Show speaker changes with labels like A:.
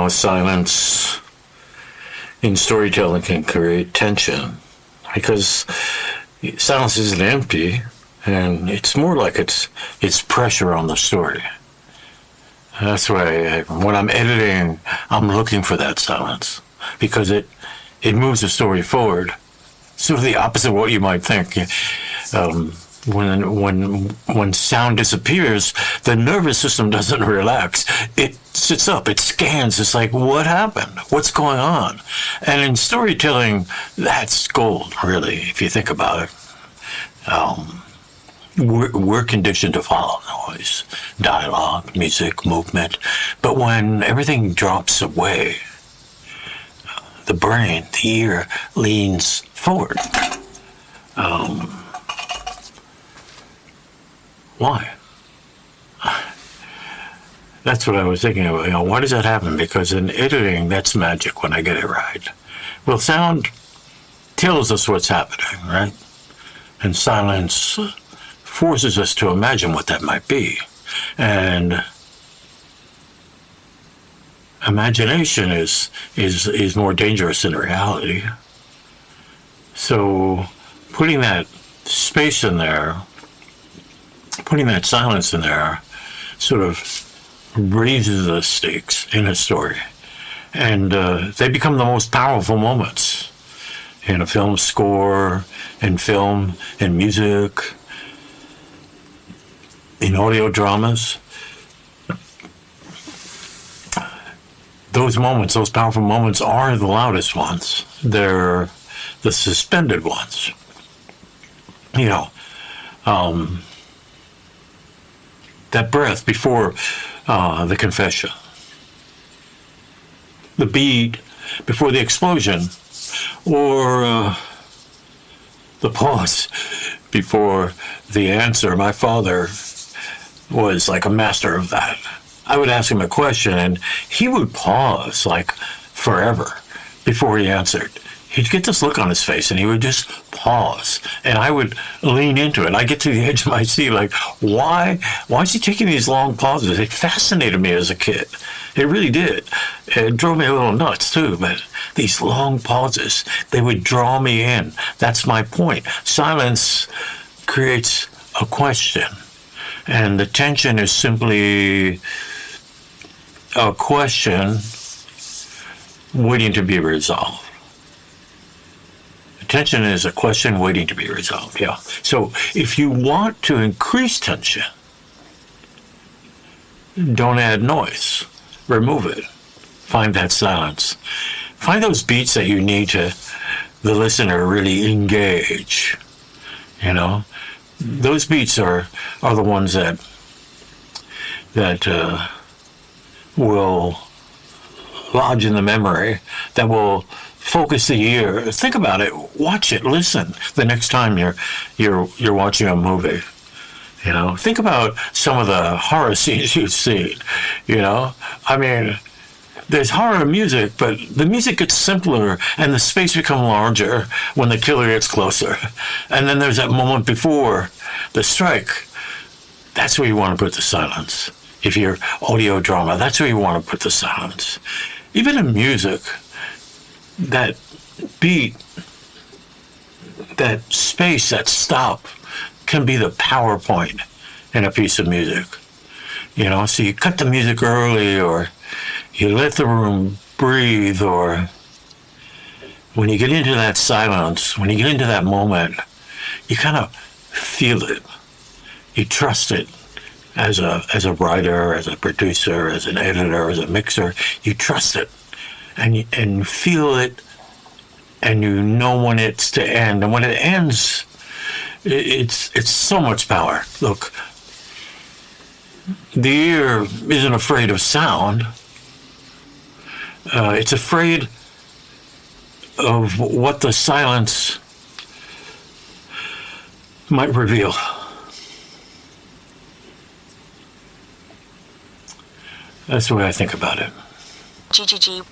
A: how silence in storytelling can create tension, because silence isn't empty, and it's more like it's pressure on the story. That's why when I'm editing, I'm looking for that silence, because it moves the story forward. Sort of the opposite of what you might think. When sound disappears, the nervous system doesn't relax. It sits up, it scans. It's like, what happened? What's going on? And in storytelling, that's gold, really, if you think about it. We're conditioned to follow noise, dialogue, music, movement. But when everything drops away, the brain, the ear, leans forward. Why? That's what I was thinking about. Why does that happen? Because in editing, that's magic when I get it right. Well, sound tells us what's happening, right? And silence forces us to imagine what that might be. And imagination is more dangerous than reality. So putting that space in there, putting that silence in there, sort of raises the stakes in a story. And they become the most powerful moments in a film score, in film, in music, in audio dramas. Those moments, those powerful moments, are the loudest ones. They're the suspended ones. That breath before the confession, the beat before the explosion, or the pause before the answer. My father was like a master of that. I would ask him a question, and he would pause like forever before he answered. He'd get this look on his face, and he would just pause, and I would lean into it. I get to the edge of my seat, like, why is he taking these long pauses? It fascinated me as a kid. It really did. It drove me a little nuts, too, but these long pauses, they would draw me in. That's my point. Silence creates a question, and the tension is simply a question waiting to be resolved. Tension is a question waiting to be resolved, yeah. So if you want to increase tension, don't add noise. Remove it. Find that silence. Find those beats that you need to the listener really engage. Those beats are the ones that will lodge in the memory, that will focus the ear. Think about it. Watch it. Listen. The next time you're watching a movie, think about some of the horror scenes you've seen. I mean, there's horror music, but the music gets simpler and the space becomes larger when the killer gets closer. And then there's that moment before the strike. That's where you want to put the silence. If you're audio drama, that's where you want to put the silence. Even in music, that beat, that space, that stop can be the power point in a piece of music. So you cut the music early, or you let the room breathe, or when you get into that silence, when you get into that moment, you kind of feel it. You trust it as a writer, as a producer, as an editor, as a mixer. You trust it. And feel it, and you know when it's to end. And when it ends, it's so much power. Look, the ear isn't afraid of sound. It's afraid of what the silence might reveal. That's the way I think about it.
B: GGG.